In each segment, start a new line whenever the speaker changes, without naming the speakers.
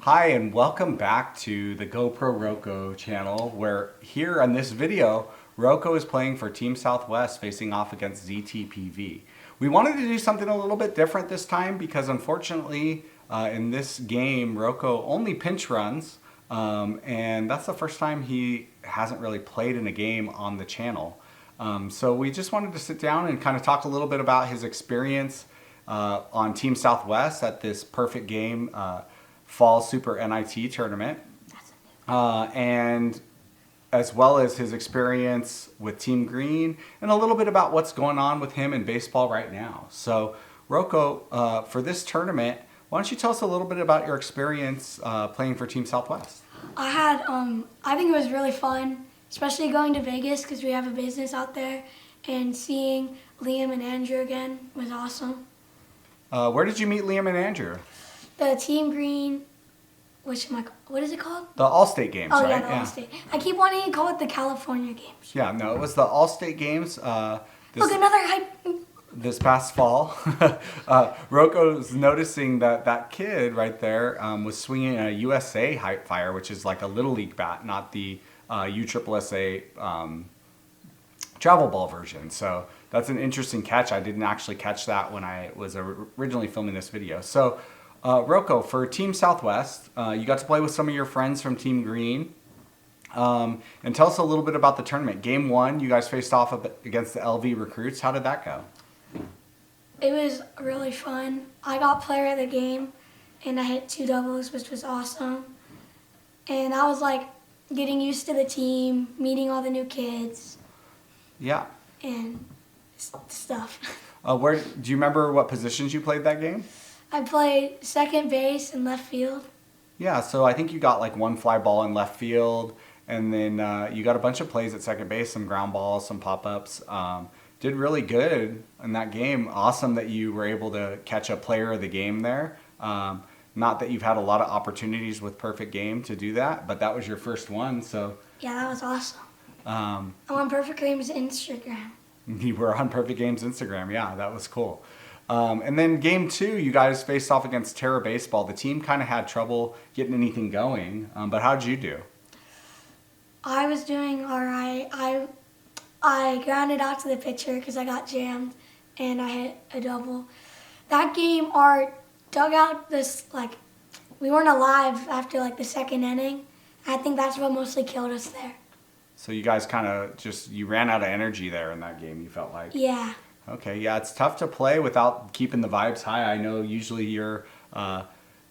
Hi and welcome back to the GoPro Rocco channel, where here on this video, Rocco is playing for Team Southwest facing off against ZTPV. We wanted to do something a little bit different this time because unfortunately in this game, Rocco only pinch runs and that's the first time he hasn't really played in a game on the channel. So we just wanted to sit down and kind of talk a little bit about his experience on Team Southwest at this perfect game Fall Super NIT tournament, and as well as his experience with Team Green and a little bit about what's going on with him in baseball right now. So Rocco, for this tournament, why don't you tell us a little bit about your experience playing for Team Southwest?
I think it was really fun, especially going to Vegas because we have a business out there, and seeing Liam and Andrew again was awesome.
Where did you meet Liam and Andrew?
The Team Green, what is it called?
The All-State Games,
oh,
right?
Yeah, the All-State. I keep wanting to call it the California Games.
Yeah, no, it was the All-State Games.
Look, another hype.
This past fall, Rocco's noticing that kid right there was swinging a USA Hype Fire, which is like a Little League bat, not the USSSA travel ball version. So that's an interesting catch. I didn't actually catch that when I was originally filming this video. So Rocco, for Team Southwest, you got to play with some of your friends from Team Green. And tell us a little bit about the tournament. Game 1, you guys faced off against the LV Recruits. How did that go?
It was really fun. I got player of the game, and I hit 2 doubles, which was awesome. And I was like getting used to the team, meeting all the new kids.
Yeah.
And stuff.
Do you remember what positions you played that game?
I played second base and left field.
Yeah, so I think you got like one fly ball in left field, and then you got a bunch of plays at second base, some ground balls, some pop-ups. Did really good in that game. Awesome that you were able to catch a player of the game there. Not that you've had a lot of opportunities with Perfect Game to do that, but that was your first one. So
yeah, that was awesome. I'm on Perfect Game's Instagram.
You were on Perfect Game's Instagram. Yeah, that was cool. And then game 2, you guys faced off against Terra Baseball. The team kind of had trouble getting anything going, but how did you do?
I was doing all right. I grounded out to the pitcher because I got jammed, and I hit a double. That game, our dugout, we weren't alive after like the second inning. I think that's what mostly killed us there.
So you guys kind of you ran out of energy there in that game, you felt like?
Yeah.
Okay, yeah, it's tough to play without keeping the vibes high. I know usually you're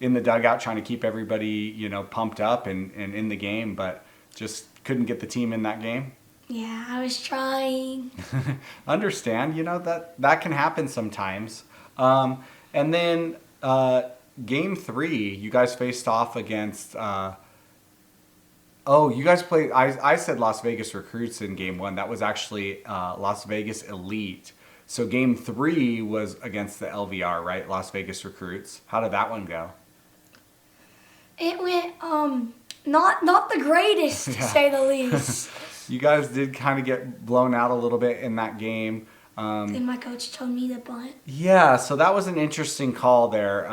in the dugout trying to keep everybody, pumped up and in the game, but just couldn't get the team in that game.
Yeah, I was trying.
Understand, that can happen sometimes. And then game 3, you guys faced off against, you guys played, I said Las Vegas Recruits in game 1. That was actually Las Vegas Elite. So game 3 was against the LVR, right? Las Vegas Recruits. How did that one go?
It went, not the greatest, to say the least.
You guys did kind of get blown out a little bit in that game.
And my coach told me to bunt.
Yeah, so that was an interesting call there.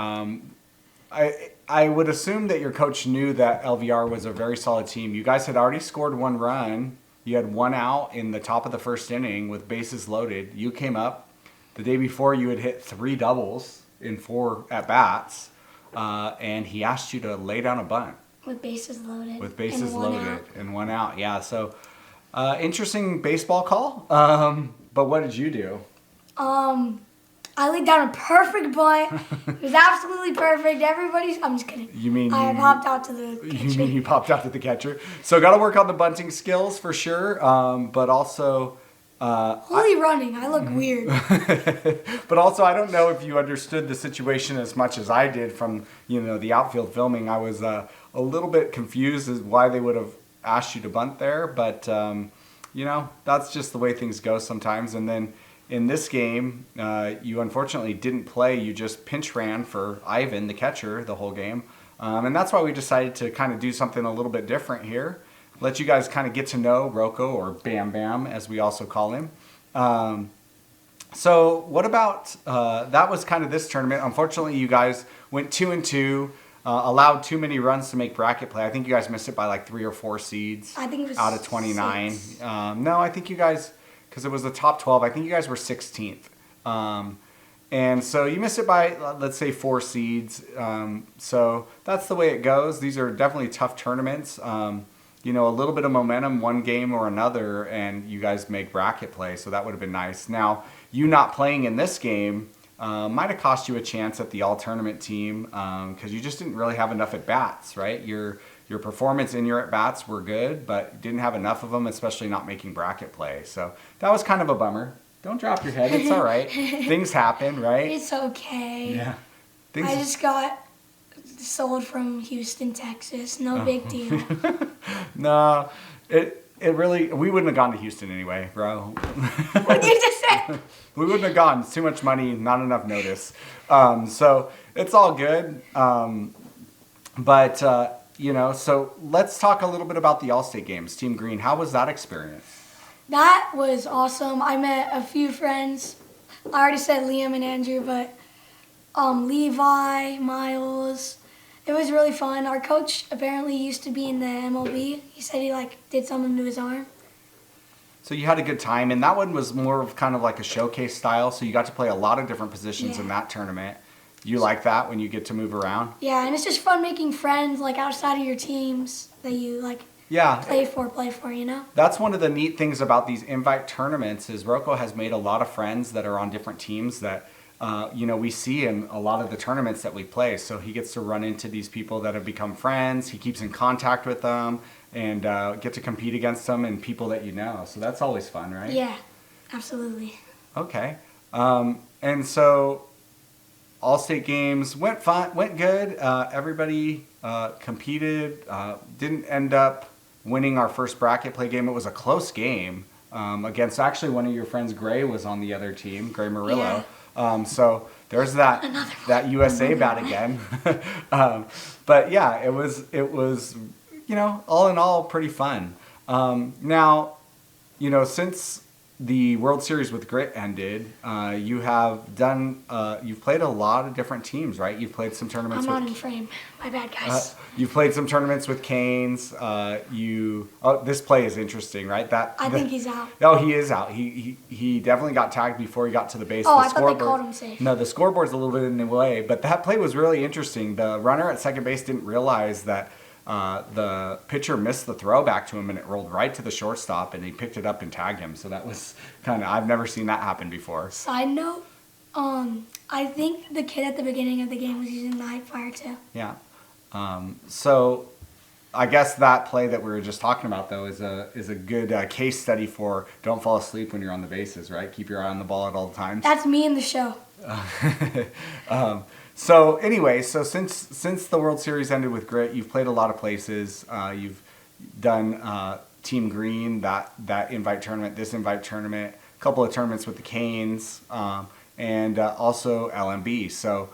I would assume that your coach knew that LVR was a very solid team. You guys had already scored 1 run. You had 1 out in the top of the first inning with bases loaded. You came up. The day before, you had hit 3 doubles in 4 at-bats, and he asked you to lay down a bunt.
With bases loaded.
With bases
and
loaded and 1 out. Yeah, so interesting baseball call. But what did you do?
I laid down a perfect bunt. It was absolutely perfect. I'm just kidding.
You mean
I popped out to the catcher.
You mean you popped out to the catcher? So got to work on the bunting skills for sure, but also...
running. I look weird.
But also, I don't know if you understood the situation as much as I did from, the outfield filming. I was a little bit confused as why they would have asked you to bunt there, but, that's just the way things go sometimes. And then in this game, you unfortunately didn't play. You just pinch ran for Ivan, the catcher, the whole game. And that's why we decided to kind of do something a little bit different here. Let you guys kind of get to know Rocco, or BamBam, as we also call him. So what about, that was kind of this tournament. Unfortunately, you guys went 2-2.
allowed too many runs to make bracket play. I think you guys missed it by like 3 or 4 seeds.
I think it was
out of 29.
6.
No, I think you guys, because it was the top 12. I think you guys were 16th. And so you missed it by, let's say, 4 seeds. So that's the way it goes. These are definitely tough tournaments. You know, a little bit of momentum, one game or another, and you guys make bracket play. So that would have been nice. Now, you not playing in this game might have cost you a chance at the all-tournament team because you just didn't really have enough at-bats, right? Your performance in your at-bats were good, but didn't have enough of them, especially not making bracket play. So that was kind of a bummer. Don't drop your head. It's all right. Things happen, right?
It's okay.
Yeah.
I just got sold from Houston, Texas. No big deal.
No, it really, we wouldn't have gone to Houston anyway, bro.
What you just said?
We wouldn't have gone. It's too much money, not enough notice. So it's all good. But you know, so let's talk a little bit about the All-State games. Team Green, how was that experience?
That was awesome. I met a few friends. I already said Liam and Andrew, but Levi, Miles. It was really fun. Our coach apparently used to be in the MLB. He said he did something to his arm.
So you had a good time, and that one was more of kind of like a showcase style, so you got to play a lot of different positions in that tournament. You like that when you get to move around?
Yeah, and it's just fun making friends outside of your teams that you play for, you know?
That's one of the neat things about these invite tournaments is Rocco has made a lot of friends that are on different teams that you know, we see in a lot of the tournaments that we play. So he gets to run into these people that have become friends. He keeps in contact with them and get to compete against them and people that you know. So that's always fun, right?
Yeah, absolutely.
Okay. And so All-State games went good. Everybody competed. Didn't end up winning our first bracket play game. It was a close game against actually one of your friends. Gray was on the other team, Gray Murillo. So there's that USA bat again. But yeah, it was you know, all in all pretty fun. Now, you know, since the World Series with Grit ended, you have done you've played a lot of different teams, right? You've played some tournaments.
I'm not in frame. My bad, guys.
You've played some tournaments with Canes. This play is interesting, right?
I think he's out.
Oh, he is out. He definitely got tagged before he got to the base.
Oh,
The
I thought they
scoreboard-
called him safe.
No, the scoreboard's a little bit in the way, but that play was really interesting. The runner at second base didn't realize that the pitcher missed the throw back to him, and it rolled right to the shortstop, and he picked it up and tagged him. So that was I've never seen that happen before.
Side note, I think the kid at the beginning of the game was using the high fire too.
Yeah. So I guess that play that we were just talking about, though, is a good case study for don't fall asleep when you're on the bases, right? Keep your eye on the ball at all times.
That's me in the show.
So anyway, since the World Series ended with Grit, you've played a lot of places. You've done Team Green, that invite tournament, this invite tournament, a couple of tournaments with the Canes, and also LMB. So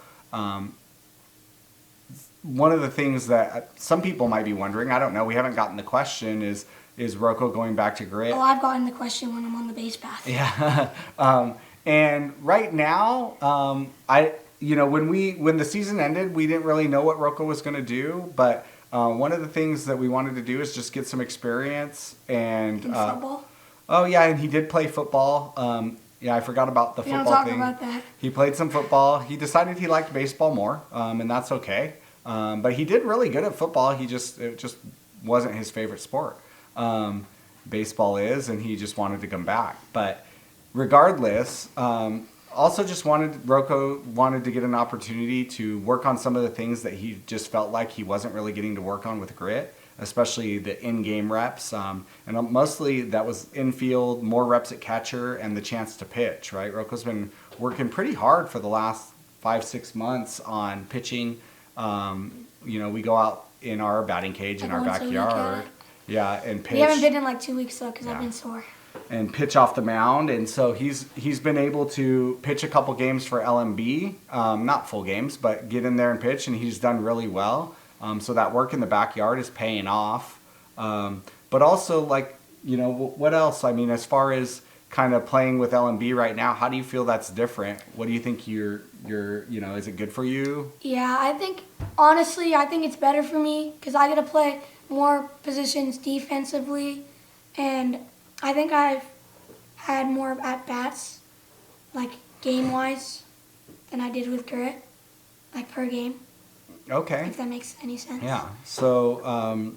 one of the things that some people might be wondering, I don't know, we haven't gotten the question, is Rocco going back to Grit?
Oh, I've gotten the question when I'm on the base path.
Yeah. And right now, when the season ended, we didn't really know what Rocco was going to do, but one of the things that we wanted to do is just get some experience and
football.
Oh yeah, and he did play football. Yeah, I forgot about the football
talk
thing.
about that.
He played some football. He decided he liked baseball more, and that's okay. But he did really good at football. It just wasn't his favorite sport. Baseball is, and he just wanted to come back. But regardless, also just Rocco wanted to get an opportunity to work on some of the things that he just felt like he wasn't really getting to work on with Grit, especially the in-game reps. And mostly that was infield, more reps at catcher, and the chance to pitch, right? Rocco's been working pretty hard for the last 5-6 months on pitching. We go out in our batting cage in our backyard. Yeah, and pitch.
We haven't been in like 2 weeks though because I've been sore.
And pitch off the mound, and so he's been able to pitch a couple games for LMB, not full games, but get in there and pitch, and he's done really well. So that work in the backyard is paying off. But also, what else? I mean, as far as
kind of playing with LMB right now. How do you feel that's different? What do you think is it good for you?
Yeah, honestly, I think it's better for me because I get to play more positions defensively, and I think I've had more at-bats, like game-wise, than I did with Grit, like per game,
Okay.
if that makes any sense.
Yeah. So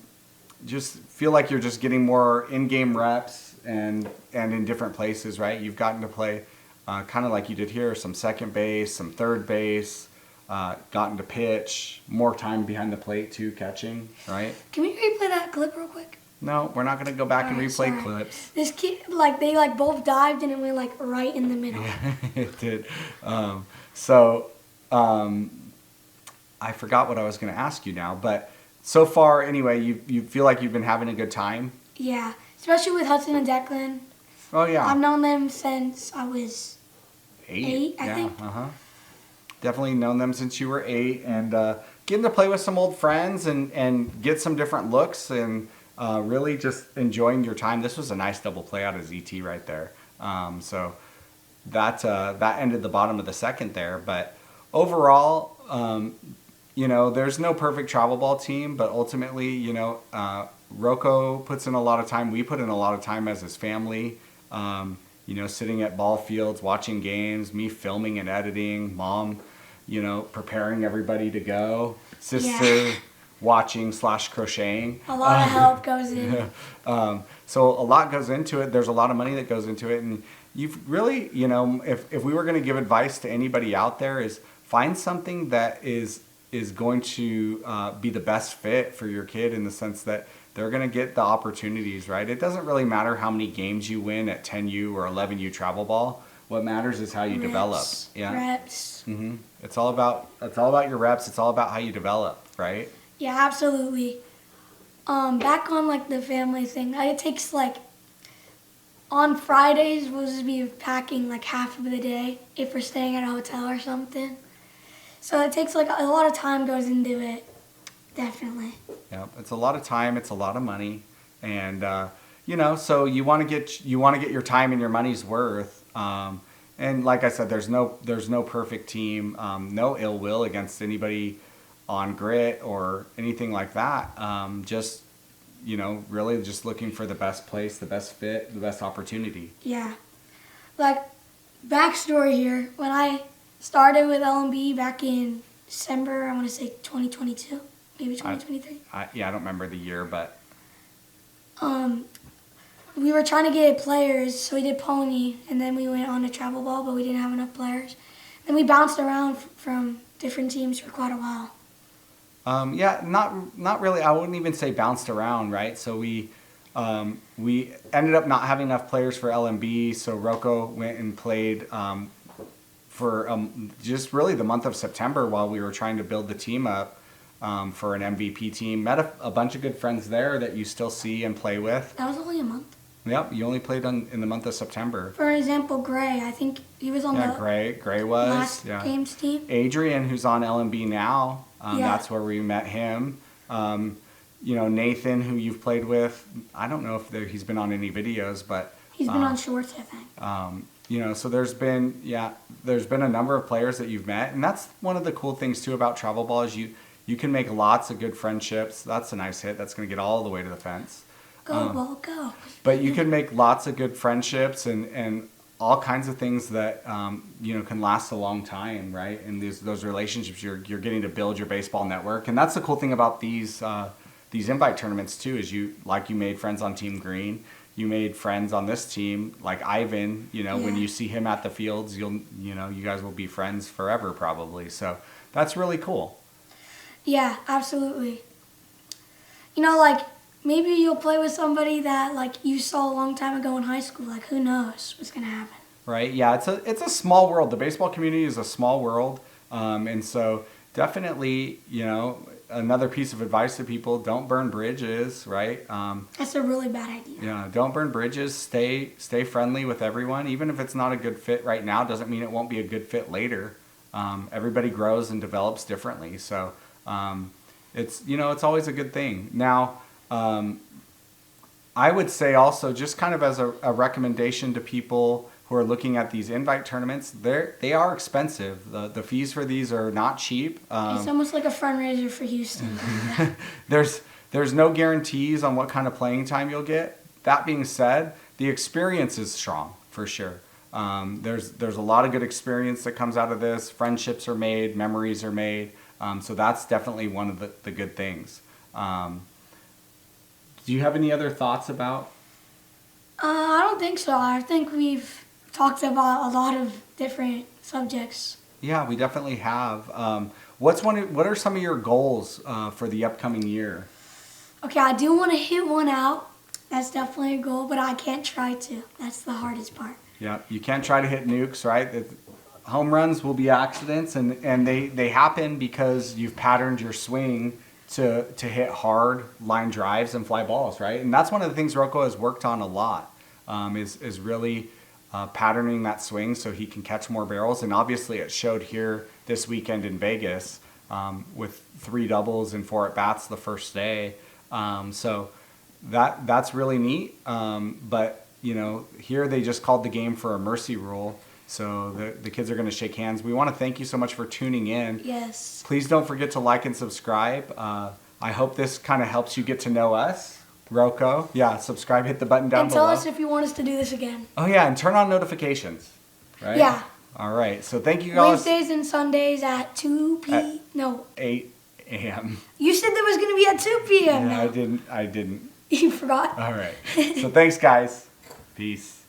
just feel like you're just getting more in-game reps and in different places, right? You've gotten to play kind of like you did here, some second base, some third base, gotten to pitch, more time behind the plate too, catching, right?
Can we replay that clip real quick?
No, we're not going to go back and
Alright,
replay
sorry.
clips.
This kid, they both dived and it went right in the middle.
It did. So I forgot what I was going to ask you now, but so far anyway, you feel like you've been having a good time?
Yeah, especially with Hudson and Declan.
Oh yeah.
I've known them since I was 8, I think.
Definitely known them since you were 8, and getting to play with some old friends and get some different looks and really just enjoying your time. This was a nice double play out of ZT right there. So that ended the bottom of the second there. But overall, there's no perfect travel ball team, but ultimately, Rocco puts in a lot of time. We put in a lot of time as his family. Sitting at ball fields, watching games, me filming and editing, mom, preparing everybody to go, sister watching / crocheting.
A lot of help goes in.
So a lot goes into it. There's a lot of money that goes into it. And you've really, if we were going to give advice to anybody out there, is find something that is going to be the best fit for your kid, in the sense that they're going to get the opportunities, right? It doesn't really matter how many games you win at 10U or 11U travel ball. What matters is how you develop. Yeah.
Reps.
Mm-hmm. It's all about your reps. It's all about how you develop, right?
Yeah, absolutely. Back on the family thing, it takes on Fridays we'll just be packing half of the day if we're staying at a hotel or something. So it takes a lot of time goes into it. Definitely.
Yeah, it's a lot of time. It's a lot of money, and so you want to get your time and your money's worth. And like I said, there's no perfect team. No ill will against anybody on Grit or anything like that. Just really just looking for the best place, the best fit, the best opportunity.
Yeah. Backstory here, when I started with LMB back in December, I want to say 2022, maybe 2023.
I don't remember the year, but
we were trying to get players, so we did pony, and then we went on to travel ball, but we didn't have enough players. Then we bounced around from different teams for quite a while.
Not really. I wouldn't even say bounced around, right? So we ended up not having enough players for LMB, so Rocco went and played for just really the month of September while we were trying to build the team up for an MVP team. Met a bunch of good friends there that you still see and play with.
That was only a month.
Yep, you only played in the month of September.
For example, Gray, I think he was on the
Gray was
last game's team.
Adrian, who's on LMB now, that's where we met him. Nathan, who you've played with, I don't know if he's been on any videos, but
he's been on shorts, I think.
So there's been a number of players that you've met, and that's one of the cool things too about travel ball is you can make lots of good friendships. That's a nice hit. That's going to get all the way to the fence.
Go ball, go.
But you can make lots of good friendships and all kinds of things that can last a long time, right? And those relationships, you're getting to build your baseball network, and that's the cool thing about these invite tournaments too. Is you made friends on Team Green, you made friends on this team, like Ivan. When you see him at the fields, you guys will be friends forever probably. So that's really cool.
Yeah, absolutely. Maybe you'll play with somebody that you saw a long time ago in high school. Who knows what's gonna happen?
Right. Yeah. It's a small world. The baseball community is a small world, and so definitely, another piece of advice to people: don't burn bridges. Right.
That's a really bad idea.
Yeah. Don't burn bridges. Stay friendly with everyone, even if it's not a good fit right now. Doesn't mean it won't be a good fit later. Everybody grows and develops differently, so it's always a good thing. Now, I would say also, just kind of as a recommendation to people who are looking at these invite tournaments, they are expensive. The fees for these are not cheap.
It's almost like a fundraiser for Houston.
There's no guarantees on what kind of playing time you'll get. That being said, the experience is strong for sure. There's a lot of good experience that comes out of this. Friendships are made, memories are made. So that's definitely one of the good things. Do you have any other thoughts about?
I don't think so. I think we've talked about a lot of different subjects.
Yeah, we definitely have. What are some of your goals for the upcoming year?
Okay, I do want to hit one out. That's definitely a goal, but I can't try to. That's the hardest part.
Yeah, you can't try to hit nukes, right? Home runs will be accidents, and they happen because you've patterned your swing to hit hard line drives and fly balls, right? And that's one of the things Rocco has worked on a lot, is really patterning that swing so he can catch more barrels. And obviously it showed here this weekend in Vegas with 3 doubles and 4 at-bats the first day. So that's really neat. But, you know, here they just called the game for a mercy rule. So the kids are going to shake hands. We want to thank you so much for tuning in.
Yes.
Please don't forget to like and subscribe. I hope this kind of helps you get to know us. Rocco, yeah, subscribe, hit the button down
And tell
below.
us if you want us to do this again.
Oh yeah, and turn on notifications, right?
Yeah.
All right, so thank you guys.
Wednesdays and Sundays at
8 a.m.
You said there was going to be at 2 p.m.
Yeah,
now.
I didn't.
You forgot.
All right, so thanks guys. Peace.